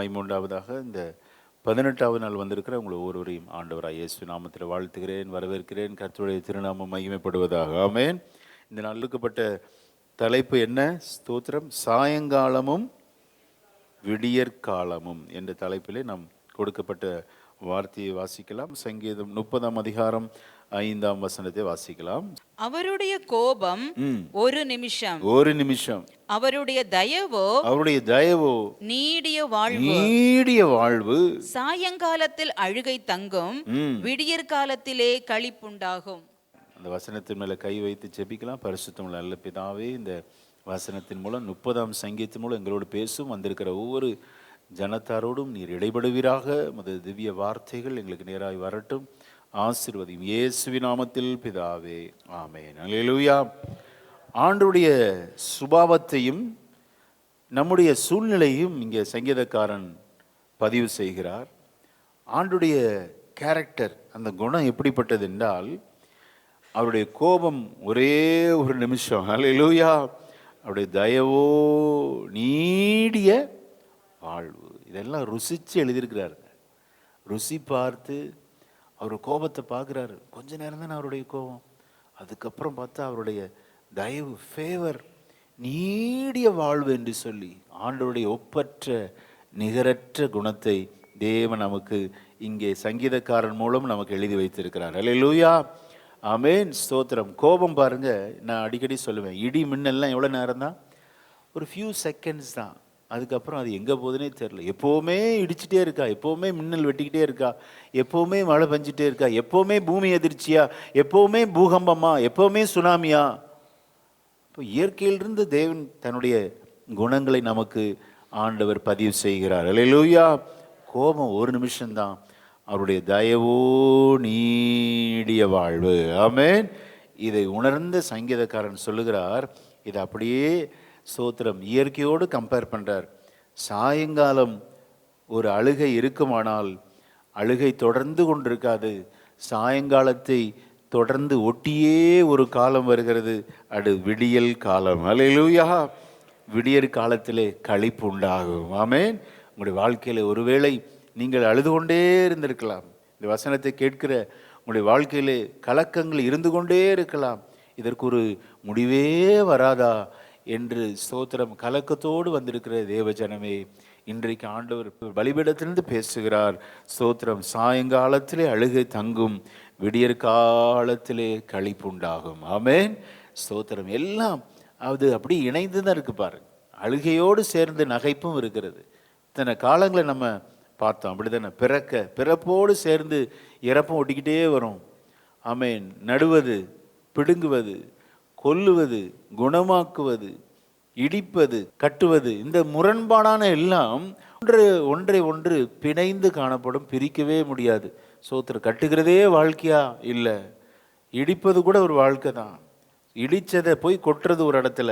மகிமை உண்டாவதாக. இந்த 18வது நாள் வந்திருக்கிற உங்களை ஒவ்வொருவரையும் ஆண்டவராய் இயேசு நாமத்தில் வாழ்த்துகிறேன், வரவேற்கிறேன். கர்த்தருடைய திருநாமம் மகிமைப்படுவதாக. ஆமென். இந்த நாளுக்கப்பட்ட தலைப்பு என்ன? ஸ்தோத்திரம். சாயங்காலமும் விடியற்காலமும் என்ற தலைப்பிலே நாம் கொடுக்கப்பட்ட வார்த்தையை வாசிக்கலாம். சங்கீதம் 30ஆம் அதிகாரம் 5ஆம் வசனத்தை வாசிக்கலாம். அவருடைய கோபம் ஒரு நிமிஷம், அவருடைய தயவோ நீடிய வாழ்வு. சாயங்காலத்தில் அழுகை தங்கும், விடியற்காலத்திலே களிப்புண்டாகும். அந்த வசனத்தின் மேல கை வைத்து ஜெபிக்கலாம். பரிசுத்தமுள்ள நல்ல பிதாவே, இந்த வசனத்தின் மூலம் 30ஆம் சங்கீதத்தின் மூலம் எங்களோடு பேசும் வந்திருக்கிற ஒவ்வொரு ஜனத்தாரோடும் நீர் இடைபடுவீராக. மது திவ்ய வார்த்தைகள் எங்களுக்கு நேராய் வரட்டும். ஆசீர்வதியும் இயேசுவின் நாமத்தில் பிதாவே, ஆமென். அல்லேலூயா. ஆண்டவருடைய சுபாவத்தையும் நம்முடைய சூழ்நிலையும் இங்கே சங்கீதக்காரன் பதிவு செய்கிறார். ஆண்டவருடைய கேரக்டர், அந்த குணம் எப்படிப்பட்டது என்றால், அவருடைய கோபம் ஒரே ஒரு நிமிஷம். அல்லேலூயா. அவருடைய தயவோ நீடிய வாழ்வு. இதெல்லாம் ருசிச்சு எழுதியிருக்கிறாருங்க. ருசி பார்த்து அவர் கோபத்தை பார்க்குறாரு. கொஞ்ச நேரம் தானே அவருடைய கோபம். அதுக்கப்புறம் பார்த்தா அவருடைய தயவு, ஃபேவர், நீடிய வாழ்வு என்று சொல்லி ஆண்டவருடைய ஒப்பற்ற நிகரற்ற குணத்தை தேவன் நமக்கு இங்கே சங்கீதக்காரன் மூலம் நமக்கு எழுதி வைத்திருக்கிறார். அல்லேலூயா. ஆமென். ஸ்தோத்திரம். கோபம் பாருங்க, நான் அடிக்கடி சொல்லுவேன், இடி மின்னல்லாம் எவ்வளோ நேரம் தான்? ஒரு ஃபியூ செகண்ட்ஸ் தான். அதுக்கப்புறம் அது எங்கே போகுதுன்னே தெரில. எப்போவுமே இடிச்சிட்டே இருக்கா, எப்போவுமே மின்னல் வெட்டிக்கிட்டே இருக்கா, எப்போவுமே மழை பெஞ்சிட்டே இருக்கா, எப்போவுமே பூமி எதிர்ச்சியா, எப்போவுமே பூகம்பமா, எப்போவுமே சுனாமியா. இப்போ இயற்கையிலிருந்து தேவன் தன்னுடைய குணங்களை நமக்கு ஆண்டவர் பதிவு செய்கிறார். அல்லேலூயா. கோபம் ஒரு நிமிஷம்தான், அவருடைய தயவோ நீடிய வாழ்வு. ஆமென். இதை உணர்ந்த சங்கீதக்காரன் சொல்லுகிறார், இதை அப்படியே ஸ்தோத்திரம் இயற்கையோடு கம்பேர் பண்ணுறார். சாயங்காலம் ஒரு அழுகை இருக்குமானால் அழுகை தொடர்ந்து கொண்டிருக்காது. சாயங்காலத்தை தொடர்ந்து ஒட்டியே ஒரு காலம் வருகிறது, அது விடியல் காலம். அல்லேலூயா. விடியற் காலத்திலே களிப்பு உண்டாகும். ஆமென். உங்களுடைய வாழ்க்கையில் ஒருவேளை நீங்கள் அழுது கொண்டே இருந்திருக்கலாம். இந்த வசனத்தை கேட்கிற உங்களுடைய வாழ்க்கையிலே கலக்கங்கள் இருந்து கொண்டே இருக்கலாம். இதற்கு ஒரு முடிவே வராதா என்று ஸ்தோத்திரம் கலக்கத்தோடு வந்திருக்கிற தேவஜனமே, இன்றைக்கு ஆண்டவர் பலிபீடத்திலிருந்து பேசுகிறார். ஸ்தோத்திரம். சாயங்காலத்திலே அழுகை தங்கும், விடியற் காலத்திலே களிப்பு உண்டாகும். ஆமென். ஸ்தோத்திரம். எல்லாம் அது அப்படி இணைந்து தான் இருக்கு பாருங்க. அழுகையோடு சேர்ந்து நகைப்பும் இருக்கிறது. இத்தனை காலங்களை நம்ம பார்த்தோம், அப்படி தானே? பிறப்போடு சேர்ந்து இறப்பும் ஒட்டிக்கிட்டே வரும். ஆமென். நடுவது, பிடுங்குவது, கொல்லுவது, குணமாக்குவது, இடிப்பது, கட்டுவது, இந்த முரண்பாடான எல்லாம் ஒன்றை ஒன்று பிணைந்து காணப்படும், பிரிக்கவே முடியாது. சோத்திரம். கட்டுகிறதே வாழ்க்கையா? இல்லை. இடிப்பது கூட ஒரு வாழ்க்கை தான். இடித்ததை போய் கொட்டுறது ஒரு இடத்துல,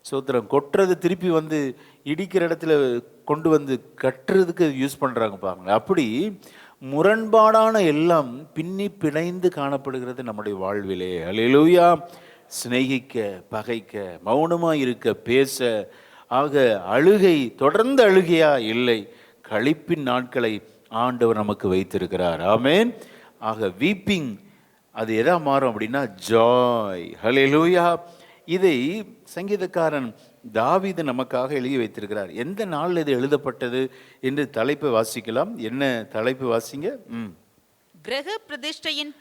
சோத்திரம் கொட்டுறது திருப்பி வந்து இடிக்கிற இடத்துல கொண்டு வந்து கட்டுறதுக்கு யூஸ் பண்ணுறாங்க பாருங்க. அப்படி முரண்பாடான எல்லாம் பின்னி பிணைந்து காணப்படுகிறது நம்முடைய வாழ்விலே. அல்லேலூயா. சிநேகிக்க, பகைக்க, மௌனமாக இருக்க, பேச, ஆக அழுகை தொடர்ந்து அழுகையா? இல்லை. களிப்பின் நாட்களை ஆண்டவர் நமக்கு வைத்திருக்கிறார். ஆமென். ஆக வீப்பிங் அது எதா மாறும் அப்படின்னா ஜாய். ஹல்லேலூயா. இதை சங்கீதக்காரன் தாவீது நமக்காக எழுதி வைத்திருக்கிறார். எந்த நாளில் இது எழுதப்பட்டது என்று தலைப்பை வாசிக்கலாம். என்ன தலைப்பு வாசிங்க? கிரக பிரதிஷ்டையின்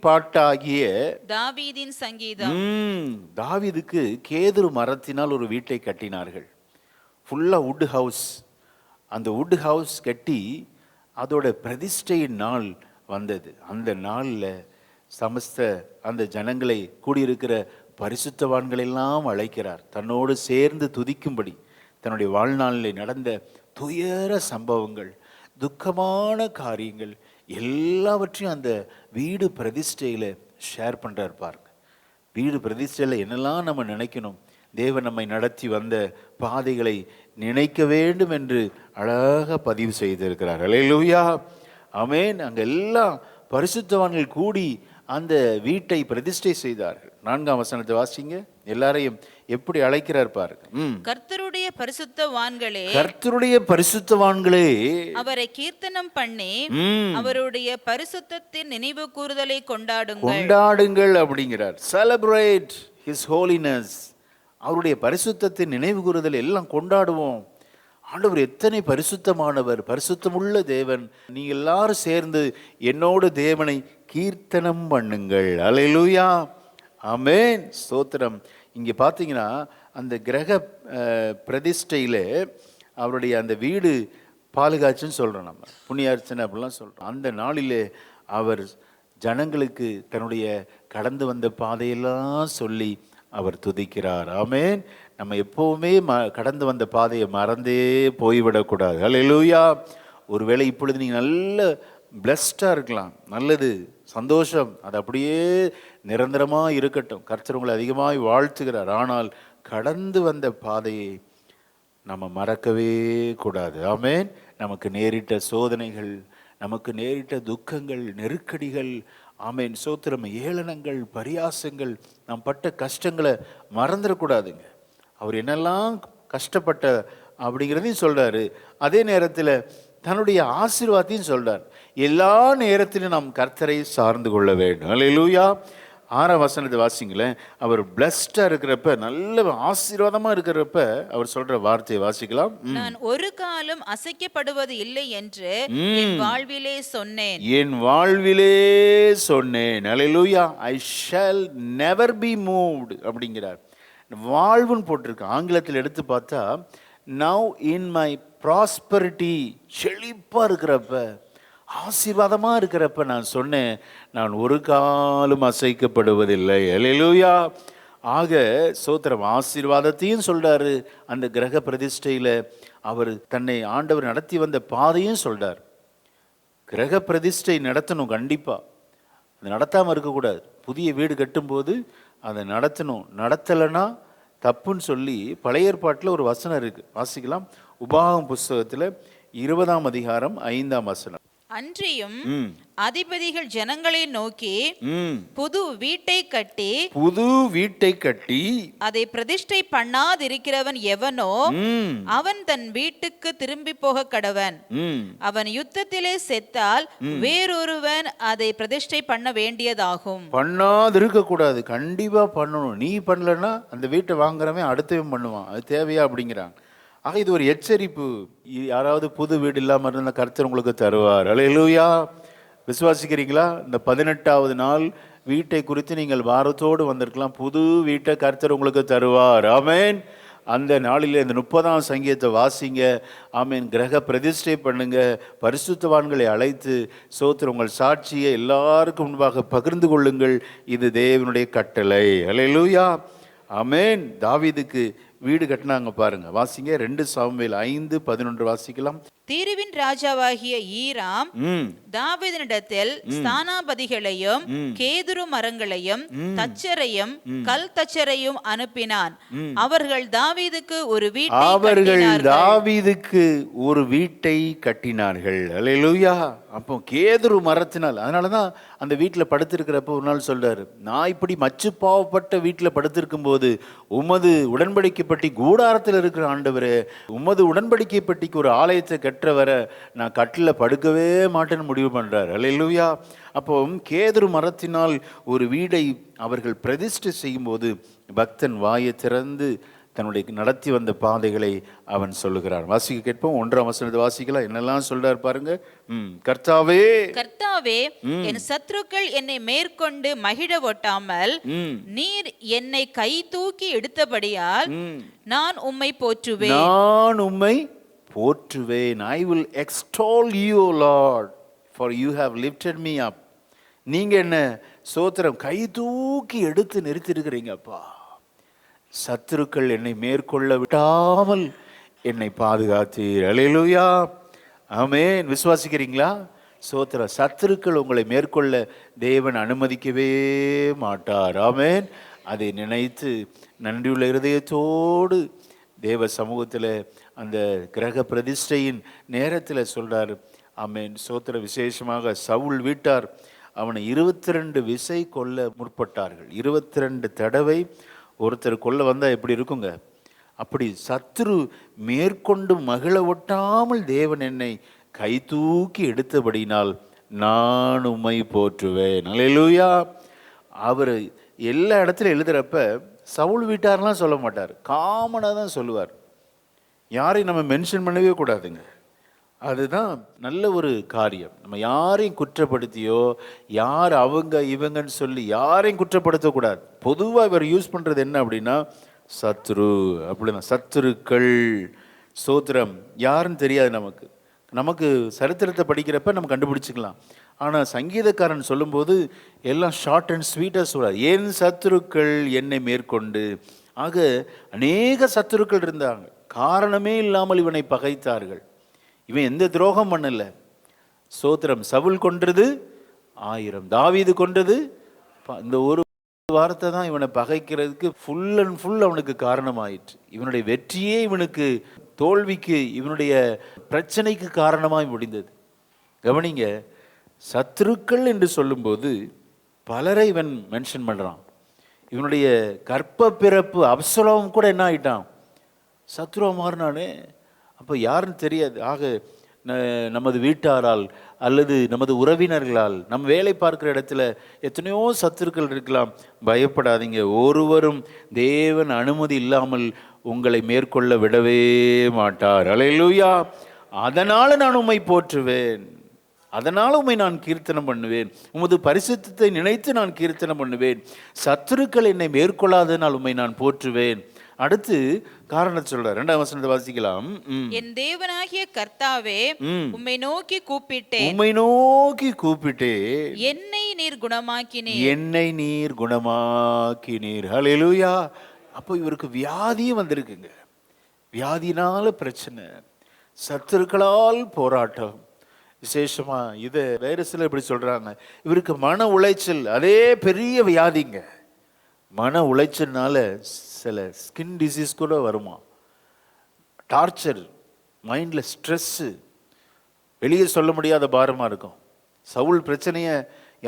பாட்டாகிய தாவீதின் சங்கீதம். தாவீதுக்கு கேதுரு மரத்தினால் ஒரு வீட்டை கட்டினார்கள். ஃபுல்லா வுட் ஹவுஸ். அந்த வுட் ஹவுஸ் கட்டி அதோட பிரதிஷ்டையின் நாள் வந்தது. அந்த நாளில் சமஸ்த அந்த ஜனங்களை கூடியிருக்கிற பரிசுத்தவான்களெல்லாம் அழைக்கிறார், தன்னோடு சேர்ந்து துதிக்கும்படி. தன்னுடைய வாழ்நாளில் நடந்த துயர சம்பவங்கள், துக்கமான காரியங்கள் எல்லாவற்றையும் அந்த வீடு பிரதிஷ்டையில் ஷேர் பண்ணுறார் பாருங்க. வீடு பிரதிஷ்டையில் என்னெல்லாம் நம்ம நினைக்கணும், தேவன் நம்மை நடத்தி வந்த பாதைகளை நினைக்க வேண்டும் என்று அழகாக பதிவு செய்திருக்கிறார். அல்லேலூயா. ஆமென். அங்கே எல்லாம் பரிசுத்தவான்கள் கூடி அந்த வீட்டை பிரதிஷ்டை செய்தார்கள். 4ஆம் வசனத்தை வாசிங்க. எல்லாரையும் எப்படி அழைக்கிறார் பாருங்க. கர்த்தருடைய பரிசுத்தவான்களே, கர்த்தருடைய பரிசுத்தவான்களே, அவரை கீர்த்தனம் பண்ணி அவருடைய பரிசுத்தத்தின் நினைவு கூறுதலை கொண்டாடுங்கள். கொண்டாடுங்கள் அப்படிங்கிறார். Celebrate his holiness. அவருடைய பரிசுத்தத்தின் நினைவு கூறுதல் எல்லாம் கொண்டாடுவோம். ஆண்டவர் எத்தனை பரிசுத்தமானவர், பரிசுத்தமுள்ள தேவன். நீங்க எல்லாரும் சேர்ந்து என்னோடு தேவனை கீர்த்தனம் பண்ணுங்கள். அல்லேலூயா, ஆமென், ஸ்தோத்திரம். இங்கே பார்த்தீங்கன்னா அந்த கிரக பிரதிஷ்டையில் அவருடைய அந்த வீடு பாலுகாச்சுன்னு சொல்கிறோம், நம்ம புண்ணியார்ச்சனை அப்படிலாம் சொல்கிறோம். அந்த நாளிலே அவர் ஜனங்களுக்கு தன்னுடைய கடந்து வந்த பாதையெல்லாம் சொல்லி அவர் துதிக்கிறார். ஆமென். நம்ம எப்போவுமே கடந்து வந்த பாதையை மறந்தே போய்விடக்கூடாது. அல்லேலூயா. ஒருவேளை இப்பொழுது நீங்கள் நல்ல பிளஸ்டாக இருக்கலாம், நல்லது, சந்தோஷம், அது அப்படியே நிரந்தரமாக இருக்கட்டும். கர்த்தர் உங்களை அதிகமாக வாழ்த்துகிறார். ஆனால் கடந்து வந்த பாதையை நம்ம மறக்கவே கூடாது. ஆமென். நமக்கு நேரிட்ட சோதனைகள், நமக்கு நேரிட்ட துக்கங்கள், நெருக்கடிகள், ஆமென், சோத்திரம், ஏளனங்கள், பரியாசங்கள், நாம் பட்ட கஷ்டங்களை மறந்துடக்கூடாதுங்க. அவர் என்னெல்லாம் கஷ்டப்பட்ட அப்படிங்கிறதையும் சொல்கிறாரு. அதே நேரத்தில் தன்னுடைய ஆசீர்வாதத்தையும் சொல்கிறார். எல்லா நேரத்திலும் நாம் கர்த்தரை சார்ந்து கொள்ள வேண்டும். அல்லேலூயா. 6ஆம் வசனத்தை வாசிங்களேன். அவர் பிளஸ்டாக இருக்கிறப்ப, நல்ல ஆசீர்வாதமாக இருக்கிறப்ப அவர் சொல்கிற வார்த்தையை வாசிக்கலாம். நான் ஒரு காலம் அசைக்கப்படுவது இல்லை என்று என் வாழ்விலே சொன்னேன். என் வாழ்விலே சொன்னேன். Hallelujah. I shall never be moved அப்படிங்கிறார். வாழ்வுன்னு போட்டிருக்கு. ஆங்கிலத்தில் எடுத்து பார்த்தா நவ் இன் மை ப்ராஸ்பரிட்டி, செழிப்பாக இருக்கிறப்ப, ஆசீர்வாதமாக இருக்கிறப்ப நான் சொன்னேன், நான் ஒரு காலம் அசைக்கப்படுவதில்லை. அல்லேலூயா. ஆக சோத்திரம், ஆசீர்வாதத்தையும் சொல்றாரு. அந்த கிரக பிரதிஷ்டையில் அவர் தன்னை ஆண்டவர் நடத்தி வந்த பாதையும் சொல்றார். கிரக பிரதிஷ்டை நடத்தணும் கண்டிப்பாக, அது நடத்தாமல் இருக்கக்கூடாது. புதிய வீடு கட்டும்போது அதை நடத்தணும். நடத்தலைன்னா தப்புன்னு சொல்லி பழைய ஏற்பாட்டில் ஒரு வசனம் இருக்குது, வாசிக்கலாம். உபாகமம் புஸ்தகத்தில் 20ஆம் அதிகாரம் 5ஆம் வசனம். அன்றியும் அதிபதிகள் ஜனங்களை நோக்கி புது வீட்டை கட்டி அதை பிரதிஷ்டை பண்ணாதிருக்கிறவன் எவனோ அவன் தன் வீட்டுக்கு திரும்பி போக கடவன். அவன் யுத்தத்திலே செத்தால் வேறொருவன் அதை பிரதிஷ்டை பண்ண வேண்டியதாகும். பண்ணாதிருக்க கூடாது, கண்டிப்பா பண்ணணும். நீ பண்ணலன்னா அந்த வீட்டை வாங்குறவன் அடுத்தவன் பண்ணுவான். அது தேவையா அப்படிங்கிறாங்க. ஆக இது ஒரு எச்சரிப்பு. யாராவது புது வீடு இல்லாமல் இருந்தால் கர்த்தர் உங்களுக்கு தருவார். அல்லேலூயா. விசுவாசிக்கிறீங்களா? இந்த 18வது நாள் வீட்டை குறித்து நீங்கள் வாரத்தோடு வந்திருக்கலாம். புது வீட்டை கர்த்தர் உங்களுக்கு தருவார். ஆமென். அந்த நாளில் இந்த 30ஆம் சங்கீதத்தை வாசிங்க. ஆமென். கிரக பிரதிஷ்டை பண்ணுங்க. பரிசுத்தவான்களை அழைத்து சோத்திரம் உங்கள் சாட்சியை எல்லாருக்கும் முன்பாக பகிர்ந்து கொள்ளுங்கள். இது தேவனுடைய கட்டளை. அல்லேலூயா. ஆமென். தாவீதுக்கு வீடு கட்டினாங்க பாருங்க, வாசிங்க. 2 சாமுவேல் 5:11 வாசிக்கலாம். தீருவின் ராஜாவாகிய ஈராம் தாவீதினிடத்தில் ஸ்தானாபதிகளையும் கேதுரு மரங்களையும் தச்சரையும் கல் தச்சரையும் அனுப்பினான். அவர்கள் தாவீதுக்கு ஒரு வீட்டை கட்டினார்கள். அல்லேலூயா. அப்போ கேதுரு மரத்தினால், அதனாலதான் அந்த வீட்டில் படுத்திருக்கிறப்ப ஒரு நாள் சொல்றாரு, நான் இப்படி மச்சு பாவப்பட்ட வீட்டில் படுத்திருக்கும் போது உமது உடன்படிக்கை பட்டி கூடாரத்தில் இருக்கிற ஆண்டவரே, உமது உடன்படிக்கை பட்டிக்கு ஒரு ஆலயத்தை கற்றவரை நான் கட்டில படுக்கவே மாட்டேன்னு முடிவு பண்றார். அல்லேலூயா. அப்போ கேதுரு மரத்தினால் ஒரு வீடை அவர்கள் பிரதிஷ்டை செய்யும் போது பக்தன் வாயை திறந்து தன்னுடைய நடத்தி வந்த பாதைகளை அவன் சொல்லுகிறான். வாசிக்க கேட்போம். 1ஆம் வசனத்தை வாசிக்கலாம். என்னெல்லாம் சொல்றார் பாருங்க. கர்த்தாவே என் சத்துருக்கள் என்னை மேற்கொண்டு மகிழ ஒட்டாமல் நீர் என்னை கை தூக்கி எடுத்தபடியால் நான் உம்மை போற்றுவேன். I will extol you, Lord, for you have lifted me up. நீங்க என்ன சோத்திரம் கை தூக்கி எடுத்து நிறுத்திருக்கிறீங்கப்பா. சத்துருக்கள் என்னை மேற்கொள்ள விட்டாமல் என்னை பாதுகாத்தீர். அல்லேலூயா. ஆமென். விசுவாசிக்கிறீங்களா? சோத்திர, சத்துருக்கள் உங்களை மேற்கொள்ள தேவன் அனுமதிக்கவே மாட்டார். ஆமென். அதை நினைத்து நன்றியுள்ள இருதயத்தோடு தேவ சமூகத்தில் அந்த கிரக பிரதிஷ்டையின் நேரத்தில் சொல்றார். ஆமென். சோத்திர, விசேஷமாக சவுல் வீட்டார் அவனை 22 விசை கொல்ல முற்பட்டார்கள். 22 தடவை ஒருத்தர் கொல்ல வந்தால் எப்படி இருக்குங்க? அப்படி சத்துரு மேற்கொண்டு மகிழ ஒட்டாமல் தேவன் என்னை கை தூக்கி எடுத்தபடினால் நான் உம்மை போற்றுவேன். அல்லேலூயா. அவர் எல்லா இடத்துல எழுதுறப்ப சவுல் வீட்டார்லாம் சொல்ல மாட்டார், காமனாக தான் சொல்லுவார். யாரையும் நம்ம மென்ஷன் பண்ணவே கூடாதுங்க. அதுதான் நல்ல ஒரு காரியம். நம்ம யாரையும் குற்றப்படுத்தியோ யார் அவங்க இவங்கன்னு சொல்லி யாரையும் குற்றப்படுத்தக்கூடாது. பொதுவாக இவர் யூஸ் பண்ணுறது என்ன அப்படின்னா சத்ரு, அப்படிதான் சத்துருக்கள். சோத்திரம். யாருன்னு தெரியாது நமக்கு. நமக்கு சரித்திரத்தை படிக்கிறப்ப நம்ம கண்டுபிடிச்சிக்கலாம். ஆனால் சங்கீதக்காரன் சொல்லும்போது எல்லாம் ஷார்ட் அண்ட் ஸ்வீட்டாக சொல்றார். என் சத்துருக்கள் என்னை மேற்கொண்டு. ஆக அநேக சத்துருக்கள் இருந்தாங்க, காரணமே இல்லாமல் இவனை பகைத்தார்கள். இவன் எந்த துரோகம் பண்ணல. சோத்திரம். சவுல் கொன்றது 1000, தாவீது கொன்றது இந்த ஒரு வார்த்தை தான் இவனை பகைக்கிறதுக்கு ஃபுல் அண்ட் ஃபுல் அவனுக்கு காரணமாயிற்று. இவனுடைய வெற்றியே இவனுக்கு தோல்விக்கு, இவனுடைய பிரச்சனைக்கு காரணமாய் முடிந்தது. கவனிங்க, சத்துருக்கள் என்று சொல்லும்போது பலரை இவன் மென்ஷன் பண்ணுறான். இவனுடைய கற்ப பிறப்பு அப்சலோம் கூட என்ன ஆயிட்டான், சத்ருவா மாறினானே. அப்போ யாருன்னு தெரியாது. ஆக நமது வீட்டாரால் அல்லது நமது உறவினர்களால், நம் வேலை பார்க்குற இடத்துல எத்தனையோ சத்துருக்கள் இருக்கலாம். பயப்படாதீங்க. ஒருவரும் தேவன் அனுமதி இல்லாமல் உங்களை மேற்கொள்ள விடவே மாட்டார். அல்லேலூயா. அதனால் நான் உம்மை போற்றுவேன், அதனால் உம்மை நான் கீர்த்தனம் பண்ணுவேன், உமது பரிசுத்தத்தை நினைத்து நான் கீர்த்தனம் பண்ணுவேன். சத்துருக்கள் என்னை மேற்கொள்ளாதனால் உம்மை நான் போற்றுவேன். அடுத்து காரணம் சொல்ற 2ஆம் வசனத்தை வாசிக்கலாம். என் தேவனாகிய கர்த்தாவே, உம்மை நோக்கி கூப்பிட்டேன், உம்மை நோக்கி கூப்பிட்டேன், என்னை நீர் குணமாக்கினீர், என்னை நீர் குணமாக்கினீர். ஹல்லேலூயா. அப்போ இவருக்கு வியாதியும் வந்திருக்குங்க. வியாதினால பிரச்சனை, சத்துருக்களால் போராட்டம். விசேஷமா இதை வேறு சிலர் இப்படி சொல்றாங்க, இவருக்கு மன உளைச்சல், அதே பெரிய வியாதிங்க. மன உளைச்சல்னால சில ஸ்கின் டிசீஸ் கூட வருமா, டார்ச்சர், மைண்டில் ஸ்ட்ரெஸ்ஸு, வெளியே சொல்ல முடியாத பாரமாக இருக்கும். சவுல் பிரச்சனையை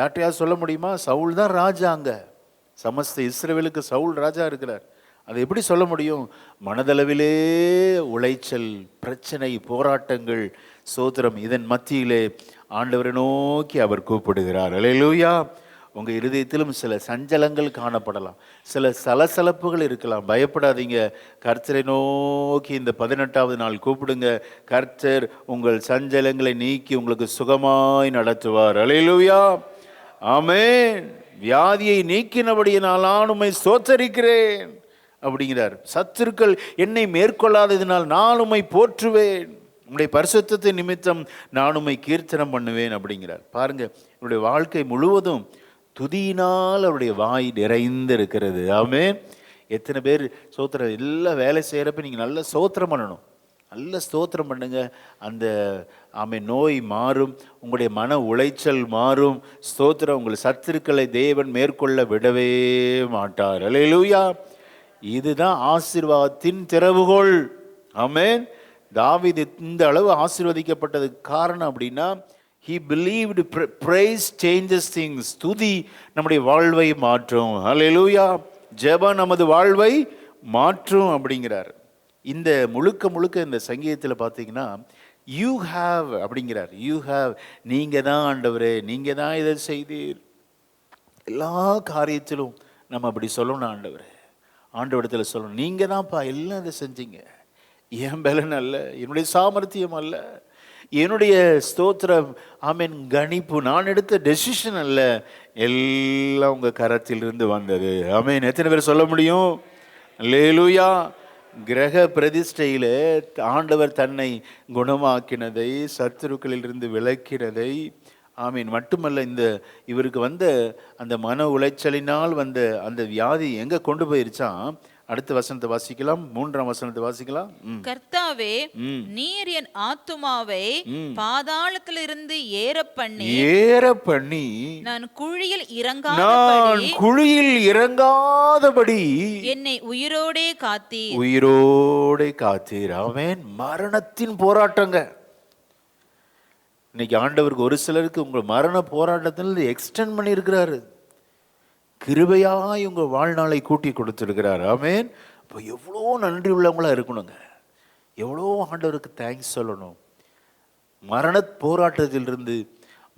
யார்ட்டையாவது சொல்ல முடியுமா? சவுல் தான் ராஜா, அங்கே சமஸ்த இஸ்ரவேலுக்கு சவுல் ராஜா இருக்கிறார். அதை எப்படி சொல்ல முடியும்? மனதளவிலே உளைச்சல், பிரச்சனை, போராட்டங்கள். சோத்திரம். இதன் மத்தியிலே ஆண்டவரை நோக்கி அவர் கூப்பிடுகிறார். அல்லேலூயா. உங்கள் இருதயத்திலும் சில சஞ்சலங்கள் காணப்படலாம், சில சலசலப்புகள் இருக்கலாம். பயப்படாதீங்க. கர்த்தரை நோக்கி இந்த 18வது நாள் கூப்பிடுங்க. கர்த்தர் உங்கள் சஞ்சலங்களை நீக்கி உங்களுக்கு சுகமாய் நடத்துவார். அல்லேலூயா. ஆமென். வியாதியை நீக்கினபடியினால் நான் உம்மை ஸ்தோத்தரிக்கிறேன் அப்படிங்கிறார். சத்துருக்கள் என்னை மேற்கொள்ளாததினால் நான் உம்மை போற்றுவேன், உம்முடைய பரிசுத்தத்தின் நிமித்தம் நான் உம்மை கீர்த்தனம் பண்ணுவேன் அப்படிங்கிறார். பாருங்க, என்னுடைய வாழ்க்கை முழுவதும் துதியினால் அவருடைய வாய் நிறைந்து இருக்கிறது. ஆமென். எத்தனை பேர் சோத்திரம் எல்லாம் வேலை செய்கிறப்ப நீங்கள் நல்ல ஸ்தோத்திரம் பண்ணணும், நல்ல ஸ்தோத்திரம் பண்ணுங்க. அந்த நோய் மாறும், உங்களுடைய மன உளைச்சல் மாறும். ஸ்தோத்திரம். உங்கள் சத்துருக்களை தேவன் மேற்கொள்ள விடவே மாட்டார். அல்லேலூயா. இதுதான் ஆசீர்வாதத்தின் திறவுகோல். ஆமென். தாவீது இந்த அளவு ஆசீர்வதிக்கப்பட்டதுக்கு காரணம் அப்படின்னா, he believed praise changes things. துதி நம்முடைய வாழ்வை மாற்றும். ஹல்லேலூயா. ஜெபம் நமது வாழ்வை மாற்றும் அப்படிங்கிறார். இந்த முழுக்க இந்த சங்கீதத்தில் பார்த்தீங்கன்னா யூ ஹாவ் அப்படிங்கிறார். யூ ஹாவ், நீங்கள் தான் ஆண்டவரே, நீங்கள் தான் இதை செய்தீர். எல்லா காரியத்திலும் நம்ம அப்படி சொல்லணும். ஆண்டவரிடத்தில் சொல்லணும், நீங்கள் தான்ப்பா எல்லாம் இதை செஞ்சீங்க. என் பலன் அல்ல, என்னுடைய சாமர்த்தியம் அல்ல, என்னுடைய ஸ்தோத்திரம், ஆமென், கணிப்பு, நான் எடுத்த டெசிஷன் அல்ல, எல்லாம் உங்கள் கரத்திலிருந்து வந்தது. ஆமென். எத்தனை பேர் சொல்ல முடியும்? அல்லேலூயா. கிரக பிரதிஷ்டையில் ஆண்டவர் தன்னை குணமாக்கினதை, சத்துருக்களிலிருந்து விலக்கினதை, ஆமீன், மட்டுமல்ல, இந்த இவருக்கு வந்த அந்த மன உளைச்சலினால் வந்த அந்த வியாதி எங்கே கொண்டு போயிருச்சான்? அடுத்த வசனத்தை வாசிக்கலாம். 3ஆம் வசனத்தை வாசிக்கலாம். கர்த்தாவே, நீர் என் ஆத்துமாவை பாதாளத்திலிருந்து ஏற பண்ணி நான் குழியில் இறங்காதபடி என்னை உயிரோடே காத்தீர். ஆமென். மரணத்தின் போராட்டங்க. இன்னைக்கு ஆண்டவருக்கு ஒரு சிலருக்கு உங்கள் மரண போராட்டத்தில் எக்ஸ்டெண்ட் பண்ணி இருக்கிறாரு. கிருபையாய் உங்கள் வாழ்நாளை கூட்டி கொடுத்திருக்கிறார். ஆமென். அப்போ எவ்வளோ நன்றி உள்ளவங்களாக இருக்கணுங்க. எவ்வளோ ஆண்டவருக்கு தேங்க்ஸ் சொல்லணும். மரண போராட்டத்திலிருந்து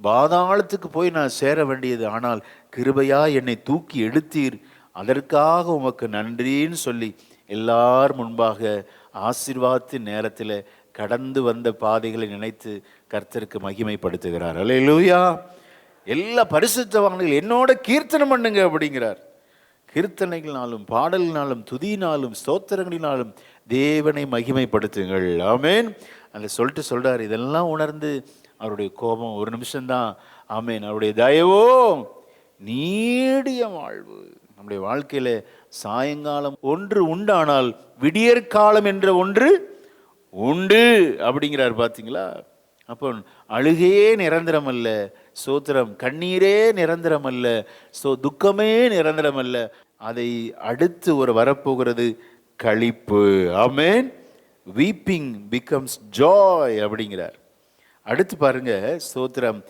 பாதாளத்துக்கு போய் நான் சேர வேண்டியது, ஆனால் கிருபையா என்னை தூக்கி எடுத்தீர், அதற்காக உமக்கு நன்றின்னு சொல்லி எல்லார் முன்பாக ஆசீர்வாதத்தின் நேரத்தில் கடந்து வந்த பாதைகளை நினைத்து கர்த்தருக்கு மகிமைப்படுத்துகிறார். அல்லேலூயா. எல்லா பரிசுத்தவான்கள் என்னோட கீர்த்தனம் பண்ணுங்க அப்படிங்கிறார். கீர்த்தனைகளினாலும் பாடலினாலும் துதியினாலும் ஸ்தோத்திரங்களினாலும் தேவனை மகிமைப்படுத்துங்கள். ஆமேன். அந்த சொல்றார், இதெல்லாம் உணர்ந்து அவருடைய கோபம் ஒரு நிமிஷம்தான். ஆமேன். அவருடைய தயவோ நீடிய வாழ்வு. நம்முடைய வாழ்க்கையில சாயங்காலம் ஒன்று உண்டானால் விடியற்காலம் என்ற ஒன்று உண்டு அப்படிங்கிறார். பார்த்தீங்களா? அப்போ அழுகையே நிரந்தரம் அல்ல, சோத்திரம். கண்ணீரே நிரந்தரம் அல்ல, துக்கமே நிரந்தரம் அல்ல. அதை அடுத்து ஒரு வரப்போகிறது களிப்பு. ஆமேன். வீப்பிங் பிகம்ஸ் ஜாய் அப்படிங்கிறார். அடுத்து பாருங்க, ஸ்தோத்திரம்.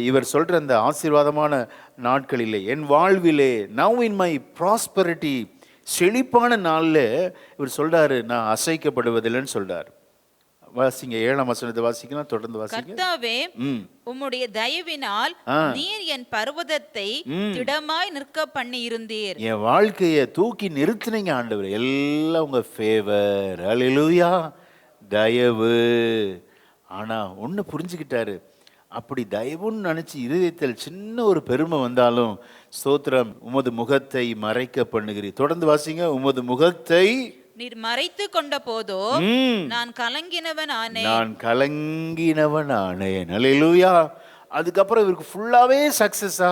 இவர் சொல்ற அந்த ஆசீர்வாதமான நாட்களிலே, என் வாழ்விலே, நவ் இன் மை ப்ராஸ்பரிட்டி, செழிப்பான நாளில் இவர் சொல்றாரு, நான் அசைக்கப்படுவதில்லைன்னு சொல்றாரு. வாசிங்க, 7ஆம் வசனத்தை வாசிக்கலாம், தொடர்ந்து வாசிங்க. கர்த்தாவே, உம்முடைய தயவினால் நீர் என் பர்வதத்தை திடமாய் நிற்க பண்ணி இருந்தீர். என் வாழ்க்கையை தூக்கி நிறுத்தினீங்க ஆண்டவர். எல்லாம் உங்க ஃபேவர். அல்லேலூயா. தயவு. ஆனா ஒன்னு புரிஞ்சுக்கிட்டாரு, அப்படி தயவுன்னு நினைச்சு இருதயத்தில் சின்ன ஒரு பெருமை வந்தாலும், ஸ்தோத்திரம், உமது முகத்தை மறைக்க பண்ணுகிறீர். தொடர்ந்து வாசிங்க. உமது முகத்தை நீர் மறைத்து கொண்ட போதோ நான் கலங்கினவன் ஆனேன். நான் கலங்கினவன் ஆனேன். அல்லேலூயா. அதுக்கப்புறம் இவருக்கு ஃபுல்லாவே சக்சஸா,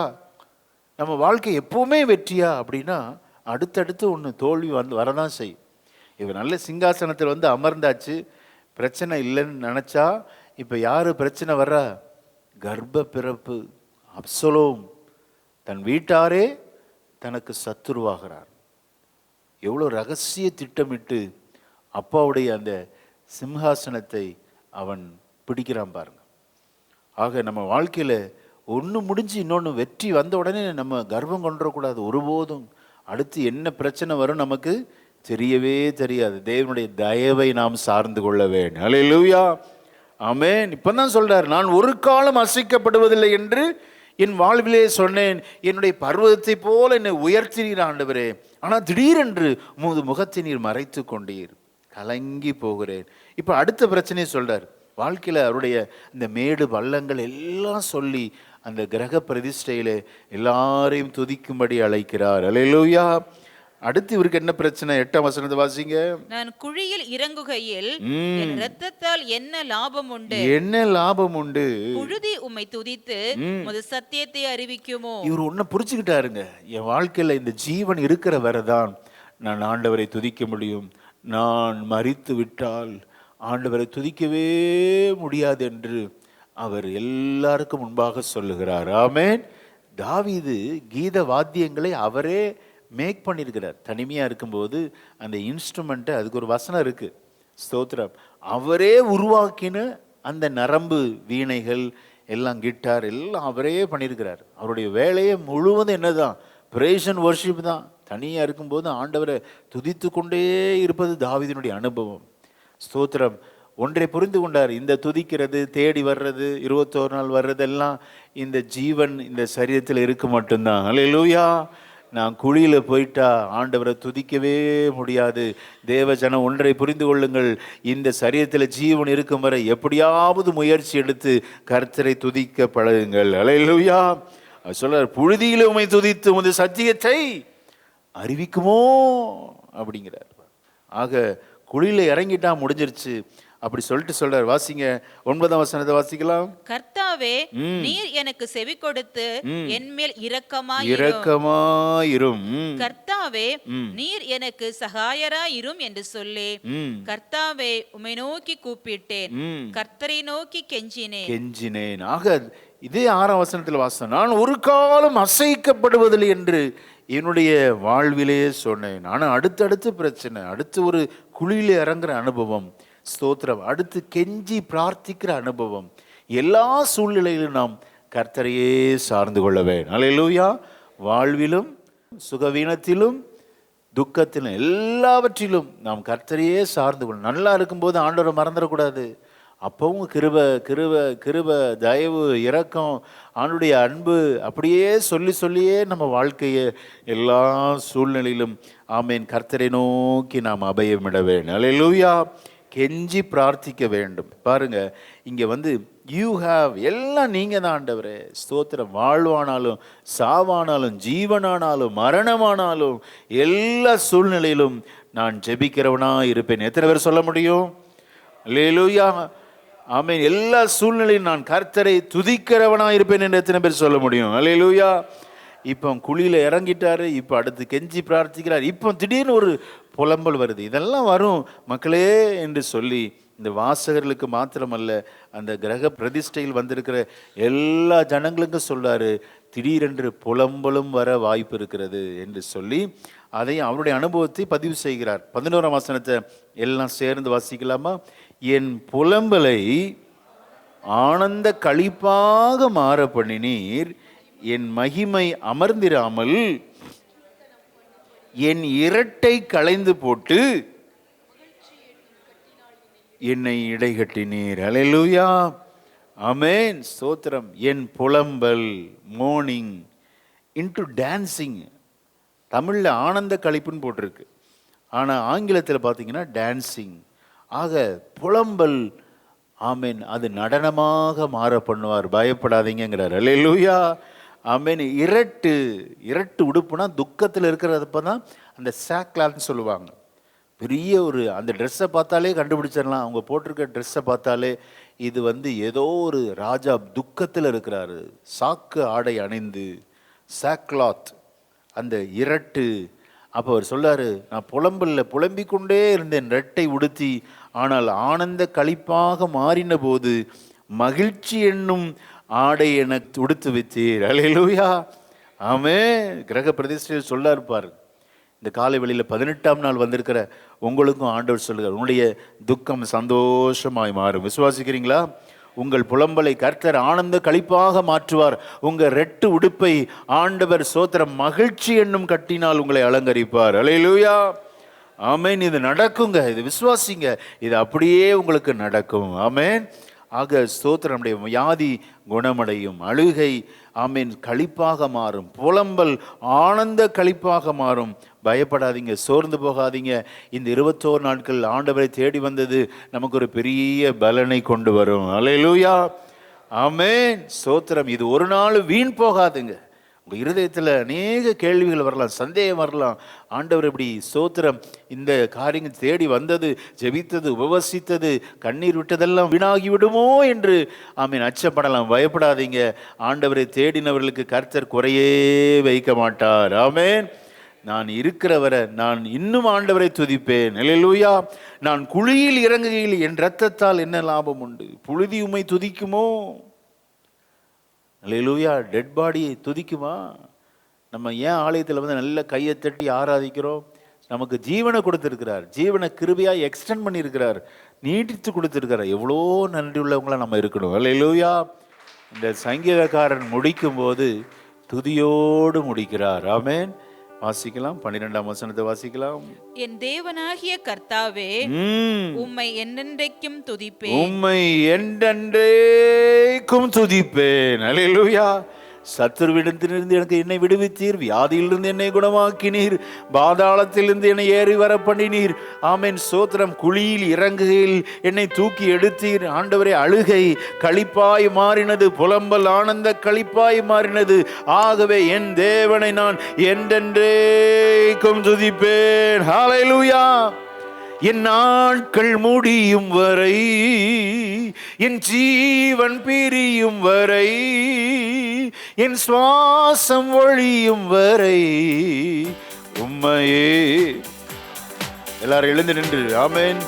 நம்ம வாழ்க்கை எப்பவுமே வெற்றியா அப்படின்னா அடுத்தடுத்து ஒன்று தோல்வி வரதான் செய்யும். இவர் நல்ல சிங்காசனத்தில் வந்து அமர்ந்தாச்சு, பிரச்சனை இல்லைன்னு நினச்சா இப்போ யார் பிரச்சனை வர்றா? கர்ப்ப பிறப்பு. அப்சலோம் தன் வீட்டாரே தனக்கு சத்துருவாகிறார். எவ்வளோ ரகசிய திட்டமிட்டு அப்பாவுடைய அந்த சிம்ஹாசனத்தை அவன் பிடிக்கிறான் பாருங்க. ஆக நம்ம வாழ்க்கையில் ஒன்று முடிஞ்சு இன்னொன்று வெற்றி வந்த உடனே நம்ம கர்வம் கொண்டுறக்கூடாது ஒருபோதும். அடுத்து என்ன பிரச்சனை வரும் நமக்கு தெரியவே தெரியாது. தேவனுடைய தயவை நாம் சார்ந்து கொள்ள வேண்டும். அல்லேலூயா. ஆமென். இப்பதான் சொல்றார், நான் ஒரு காலம் அசைக்கப்படுவதில்லை என்று என் வாழ்விலே சொன்னேன். என்னுடைய பர்வதத்தை போல என்னை உயர்த்தினீர் ஆண்டவரே, ஆனால் திடீரென்று உமது முகத்தை நீர் மறைத்து கொண்டீர், கலங்கி போகிறேன். இப்போ அடுத்த பிரச்சனையை சொல்றார். வாழ்க்கையில் அவருடைய இந்த மேடு பள்ளங்கள் எல்லாம் சொல்லி அந்த கிரக பிரதிஷ்டையில எல்லாரையும் துதிக்கும்படி அழைக்கிறார். அல்லேலூயா. அடுத்து இவருக்கு என்ன பிரச்சனை? 8ஆம் வசனத்தை வாசிங்க. நான் குழியில் இறங்குகையில் என் இரத்தத்தால் என்ன லாபம் உண்டு? என்ன லாபம் உண்டு? புழுதி உம்மை துதித்து உமது சத்தியத்தை அறிவிக்குமோ? இவர் ஒன்ன புரிச்சுக்கிட்டாருங்க. என் வாழ்க்கையில இந்த ஜீவன் இருக்கிற வரைதான் நான் ஆண்டவரை துதிக்க முடியும். நான் மரித்து விட்டால் ஆண்டவரை துதிக்கவே முடியாது என்று அவர் எல்லாருக்கும் முன்பாக சொல்லுகிறார். ஆமென். தாவீது கீத வாத்தியங்களை அவரே மேக் பண்ணியிருக்கிறார். தனிமையாக இருக்கும்போது அந்த இன்ஸ்ட்ருமெண்ட்டை, அதுக்கு ஒரு வசனம் இருக்கு, ஸ்தோத்திரம், அவரே உருவாக்கின அந்த நரம்பு வீணைகள் எல்லாம், கிட்டார் எல்லாம் அவரே பண்ணியிருக்கிறார். அவருடைய வேலையை முழுவதும் என்னதான்? பிரேஸ் அண்ட் வர்ஷிப் தான். தனியாக இருக்கும்போது ஆண்டவரை துதித்து கொண்டே இருப்பது தாவீதினுடைய அனுபவம். ஸ்தோத்திரம். ஒன்றை புரிந்து கொண்டார், இந்த துதிக்கிறது, தேடி வர்றது, 21 நாள் வர்றதெல்லாம் இந்த ஜீவன் இந்த சரீரத்தில் இருக்க மட்டும்தான். அல்லேலூயா. நான் குழியில் போயிட்டா ஆண்டவரை துதிக்கவே முடியாது. தேவஜனம் ஒன்றை புரிந்து கொள்ளுங்கள், இந்த சரீரத்தில் ஜீவன் இருக்கும் வரை எப்படியாவது முயற்சி எடுத்து கர்த்தரை துதிக்க பழகுங்கள். அல்லேலூயா. சொல்றார், புழுதியில உம்மை துதித்து உமது சத்தியத்தை அறிவிக்குமோ அப்படிங்கிறார். ஆக குழியில இறங்கிட்டா முடிஞ்சிருச்சு அப்படி சொல்லிட்டு சொல்றார். வாசிங்க, 9ஆம் வசனத்தை வாசிக்கலாம். கர்த்தாவே, நீர் எனக்கு செவி கொடுத்து என் மேல் இரக்கமாயிரும். கர்த்தாவே, நீர் எனக்கு சகாயராயிரும் என்று சொல்லி, கர்த்தாவே உம்மை நோக்கி கூப்பிட்டேன், கர்த்தரை நோக்கி கெஞ்சினேன். ஆக இதே 6ஆம் வசனத்தில் வாசம், நான் ஒரு காலம் அசைக்கப்படுவதில்லை என்று என்னுடைய வாழ்விலே சொன்னேன். ஆனால் அடுத்தடுத்து பிரச்சனை, அடுத்து ஒரு குழியில இறங்குற அனுபவம், ஸ்தோத்திரம், அடுத்து கெஞ்சி பிரார்த்திக்கிற அனுபவம். எல்லா சூழ்நிலையிலும் நாம் கர்த்தரையே சார்ந்து கொள்ள வேண்டும். அல்லேலூயா. வாழ்விலும் சுகவீனத்திலும் துக்கத்திலும் எல்லாவற்றிலும் நாம் கர்த்தரையே சார்ந்து கொள்ளணும். நல்லா இருக்கும்போது ஆண்டவரை மறந்துடக்கூடாது. அப்பவும் கிருப கிருப கிருப தயவு இரக்கம் ஆண்டுடைய அன்பு அப்படியே சொல்லியே நம்ம வாழ்க்கையை எல்லா சூழ்நிலையிலும் ஆமேன் கர்த்தரை நோக்கி நாம் அபயமிட வேண்டும். அல்லேலூயா. கெஞ்சி பிரார்த்திக்க வேண்டும். பாருங்க, இங்க யூ ஹாவ், எல்லாம் நீங்க தான் ஆண்டவரே. ஸ்தோத்திரம். வாழ்வானாலும் சாவானாலும் ஜீவனானாலும் மரணமானாலும் எல்லா சூழ்நிலையிலும் நான் ஜெபிக்கிறவனா இருப்பேன். எத்தனை பேர் சொல்ல முடியும்? அல்லேலூயா. ஆமென். எல்லா சூழ்நிலையும் நான் கர்த்தரை துதிக்கிறவனா இருப்பேன் என்று எத்தனை பேர் சொல்ல முடியும்? அல்லேலூயா. இப்போ குழியில இறங்கிட்டாரு, இப்போ அடுத்து கெஞ்சி பிரார்த்திக்கிறார், இப்போ திடீர்னு ஒரு புலம்பல் வருது. இதெல்லாம் வரும் மக்களே என்று சொல்லி இந்த வாசகர்களுக்கு மாத்திரமல்ல, அந்த கிரக பிரதிஷ்டையில் வந்திருக்கிற எல்லா ஜனங்களுக்கும் சொல்றாரு, திடீரென்று புலம்பலும் வர வாய்ப்பு இருக்கிறது என்று சொல்லி அதை அவருடைய அனுபவத்தை பதிவு செய்கிறார். 11ஆம் வசனத்தை எல்லாம் சேர்ந்து வாசிக்கலாமா? என் புலம்பலை ஆனந்த களிப்பாக மாற பண்ணினீர், என் மகிமை அமர்ந்திராமல் என் இரட்டை களைந்து போட்டு என்னை இடைகட்டினீர். அல்லேலூயா. ஆமென். ஸ்தோத்திரம். என் புலம்பல், மோர்னிங் இன்டு டான்சிங். தமிழில் ஆனந்த களிப்புன்னு போட்டிருக்கு, ஆனால் ஆங்கிலத்தில் பார்த்தீங்கன்னா டான்சிங். ஆக புலம்பல், ஆமென், அது நடனமாக மாற பண்ணுவார். பயப்படாதீங்கிறார். அல்லேலூயா. ஆமென். இரட்டு உடுப்புனா துக்கத்தில் இருக்கிறப்ப தான் அந்த சாக்லாத்னு சொல்லுவாங்க. பெரிய ஒரு அந்த ட்ரெஸ்ஸை பார்த்தாலே கண்டுபிடிச்சிடலாம். அவங்க போட்டிருக்க ட்ரெஸ்ஸை பார்த்தாலே இது ஏதோ ஒரு ராஜா துக்கத்தில் இருக்கிறாரு. சாக்கு ஆடை அணிந்து, சாக்லாத், அந்த இரட்டு. அப்போ அவர் சொல்லாரு, நான் புலம்பிக் கொண்டே இருந்தேன் ரெட்டை உடுத்தி, ஆனால் ஆனந்த களிப்பாக மாறின போது மகிழ்ச்சி என்னும் ஆடை எனக்கு உடுத்து வைத்தீர். அல்லேலூயா. ஆமென். கிரக பிரதிஷ்டையில் சொல்ல இருப்பார். இந்த காலை வெளியில் 18ஆம் நாள் வந்திருக்கிற உங்களுக்கும் ஆண்டவர் சொல்லுகிறார், உன்னுடைய துக்கம் சந்தோஷமாய் மாறும். விசுவாசிக்கிறீங்களா? உங்கள் புலம்பலை கர்த்தர் ஆனந்த களிப்பாக மாற்றுவார். உங்கள் ரெட்டு உடுப்பை ஆண்டவர் சோத்திரம் மகிழ்ச்சி என்னும் கட்டினால் உங்களை அலங்கரிப்பார். அல்லேலூயா. ஆமென். இது நடக்குங்க. இது விசுவாசிங்க. இது அப்படியே உங்களுக்கு நடக்கும். ஆமென். ஆக ஸ்தோத்திரம். நம்முடைய வியாதி குணமடையும், அழுகை ஆமீன் களிப்பாக மாறும், புலம்பல் ஆனந்த களிப்பாக மாறும். பயப்படாதீங்க, சோர்ந்து போகாதீங்க. இந்த 21 நாட்கள் ஆண்டவரை தேடி வந்தது நமக்கு ஒரு பெரிய பலனை கொண்டு வரும். அல்லேலூயா. ஆமென். ஸ்தோத்திரம். இது ஒரு நாள் வீண் போகாதுங்க. உங்கள் இருதயத்தில் அநேக கேள்விகள் வரலாம், சந்தேகம் வரலாம். ஆண்டவர் இப்படி ஸ்தோத்திரம் இந்த காரியங்கள் தேடி வந்தது, ஜெபித்தது, உபவசித்தது, கண்ணீர் விட்டதெல்லாம் வீணாகி விடுமோ என்று ஆமீன் அச்சப்படலாம். பயப்படாதீங்க. ஆண்டவரை தேடினவர்களுக்கு கர்த்தர் குறையே வைக்க மாட்டார். ஆமேன். நான் இருக்கிறவரை நான் இன்னும் ஆண்டவரை துதிப்பேன். அல்லேலூயா. நான் குழியில் இறங்குகையில் என் இரத்தத்தால் என்ன லாபம் உண்டு? புழுதி உம்மை துதிக்குமோ? அல்லேலூயா. டெட் பாடியை துதிக்குமா? நம்ம ஏன் ஆலயத்தில் நல்ல கையை தட்டி ஆராதிக்கிறோம்? நமக்கு ஜீவனை கொடுத்துருக்கிறார், ஜீவனை கிருபையாக எக்ஸ்டெண்ட் பண்ணியிருக்கிறார், நீட்டித்து கொடுத்துருக்கிறார். எவ்வளோ நன்றி உள்ளவங்களாம் நம்ம இருக்கணும். அல்லேலூயா. இந்த சங்கீதக்காரன் முடிக்கும் போது துதியோடு முடிக்கிறார். ஆமென். வாசிக்கலாம். 12ஆம் வசனத்தை வாசிக்கலாம். என் தேவனாகிய கர்த்தாவே, உம்மை என்றென்றைக்கும் துதிப்பேன். உம்மை என்றென்றைக்கும் துதிப்பேன். அல்லேலூயா. சத்துருவிடத்திலிருந்து எனக்கு என்னை விடுவித்தீர், வியாதியிலிருந்து என்னை குணமாக்கினீர், பாதாளத்திலிருந்து என்னை ஏறி வர பண்ணினீர். ஆமென். சோத்திரம். குழியில் இறங்குகையில் என்னை தூக்கி எடுத்தீர். ஆண்டவரே, அழுகை களிப்பாய் மாறினது, புலம்பல் ஆனந்த களிப்பாய் மாறினது. ஆகவே என் தேவனை நான் என்றென்றைக்கும் துதிப்பேன். ஹல்லேலூயா. என் நாட்கள் முடியும் வரை, என் ஜீவன் பிரியும் வரை, என் சுவாசம் ஒழியும் வரை உம்மையே. எல்லாரும் எழுந்து நின்று ஆமென்.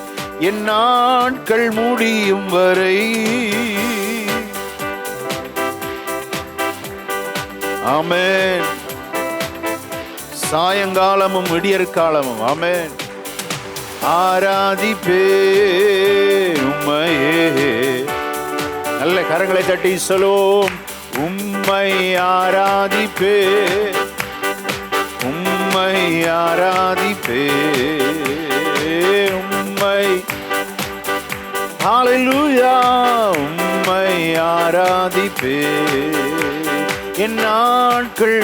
என் நாட்கள் முடியும் வரை, ஆமென். சாயங்காலமும் விடியற்காலமும் ஆமென் ஆராதிப்பேன் உம்மையே. நல்ல கரங்களை தட்டி சொல்லுவோம். உம்மை ஆராதிப்பேன், உம்மை ஆராதிப்பேன். உம்மை ஹalleluya உம்மை ஆராதிப்பே. என் நாட்கள்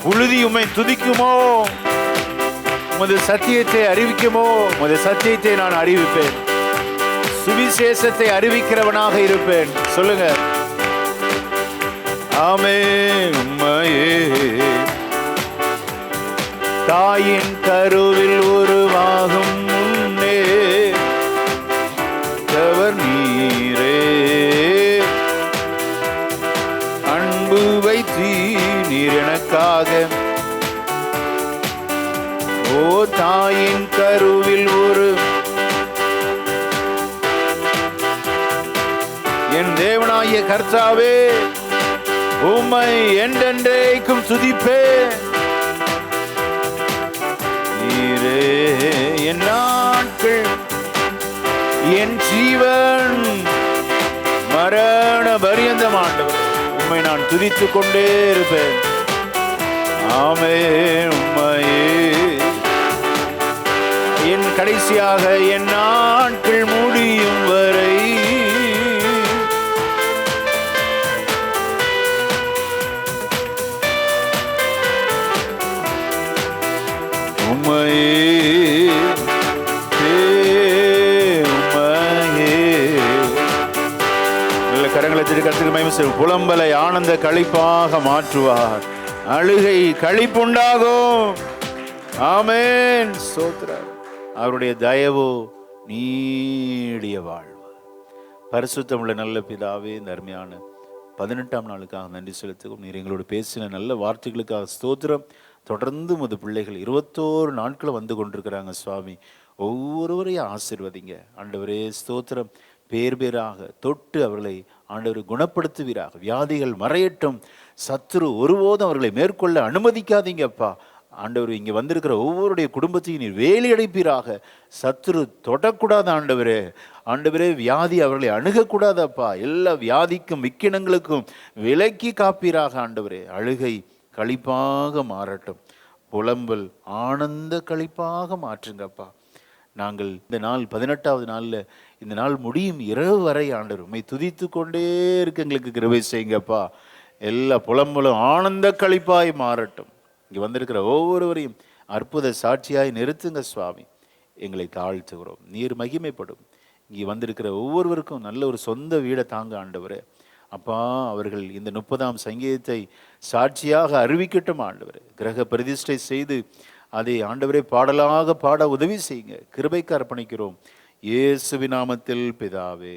புழுதி உம்மை துதிக்குமோ, உமது சத்தியத்தை அறிவிக்குமோ, உமது சத்தியத்தை நான் அறிவிப்பேன், சுவிசேஷத்தை அறிவிக்கிறவனாக இருப்பேன். சொல்லுங்க. ஆமென். உம்மையே தாயின் கருவில் உருவாகும் முன்னே தவர் நீரே, அன்பு வைத்தீ நீர் எனக்காக. ஓ தாயின் கருவில் ஒரு என் தேவனாகிய கர்த்தாவே, உம்மை என்றென்றைக்கும் துதிப்பேன். நீரே என் நாட்கள், என் ஜீவன் மரண பரியந்தம் ஆண்டவர் உம்மை நான் துதித்துக் கொண்டே இருப்பேன். ஆமென். உம்மையே என் கடைசியாக என் நாட்கள் முடியும் வரை புலம்பலை ஆனந்த களிப்பாக மாற்றுவார், அழுகை களிப்புண்டாகும். ஆமென். ஸ்தோத்திரம். அவருடைய தயவோ நீடிய வாழ்வு. பரிசுத்தமுள்ள நல்ல பிதாவே, இந்த அருமையான 18ஆம் நாளுக்காக நன்றி செலுத்துவோம். நீர் எங்களோடு பேசின நல்ல வார்த்தைகளுக்காக ஸ்தோத்திரம். தொடர்ந்து உமது பிள்ளைகள் 21 நாட்கள் வந்து கொண்டிருக்கிறாங்க சுவாமி. ஒவ்வொருவரையும் ஆசீர்வதிங்க ஆண்டவரே. ஸ்தோத்திரம். பேர் பேராக தொட்டு அவர்களை ஆண்டவர் குணப்படுத்துவீராக. வியாதிகள் மறையட்டும். சத்துரு ஒருபோதும் அவர்களை மேற்கொள்ள அனுமதிக்காதீங்கப்பா. ஆண்டவர் இங்கே வந்திருக்கிற ஒவ்வொருடைய குடும்பத்தையும் நீர் வேலி அடைப்பீராக. சத்துரு தொடக்கூடாது ஆண்டவரே. ஆண்டவரே, வியாதி அவர்களை அணுகக்கூடாதப்பா. எல்லா வியாதிக்கும் விக்கினங்களுக்கும் விலக்கி காப்பீராக ஆண்டவரே. அழுகை களிப்பாக மாறட்டும், புலம்பல் ஆனந்த களிப்பாக மாற்றுங்கப்பா. நாங்கள் இந்த நாள் 18வது நாளில் இந்த நாள் முடியும் இரவு வரை ஆண்டவர் உம்மை துதித்து கொண்டே இருக்க எங்களுக்கு கிருபை செய்யுங்கப்பா. எல்லா புலம்பலும் ஆனந்த களிப்பாய் மாறட்டும். இங்கே வந்திருக்கிற ஒவ்வொருவரையும் அற்புத சாட்சியாய் நிறுத்துங்க சுவாமி. எங்களை தாழ்த்துகிறோம். நீர் மகிமைப்படும். இங்கே வந்திருக்கிற ஒவ்வொருவருக்கும் நல்ல ஒரு சொந்த வீடை தாங்க ஆண்டவரே. அப்பா, அவர்கள் இந்த 30ஆம் சங்கீதத்தை சாட்சியாக அறிவிக்கட்டும் ஆண்டவரே. கிரக பிரதிஷ்டை செய்து அதை ஆண்டவரே பாடலாக பாட உதவி செய்யுங்க. கிருபைக்கு அர்ப்பணிக்கிறோம் இயேசுவின் நாமத்தில் பிதாவே.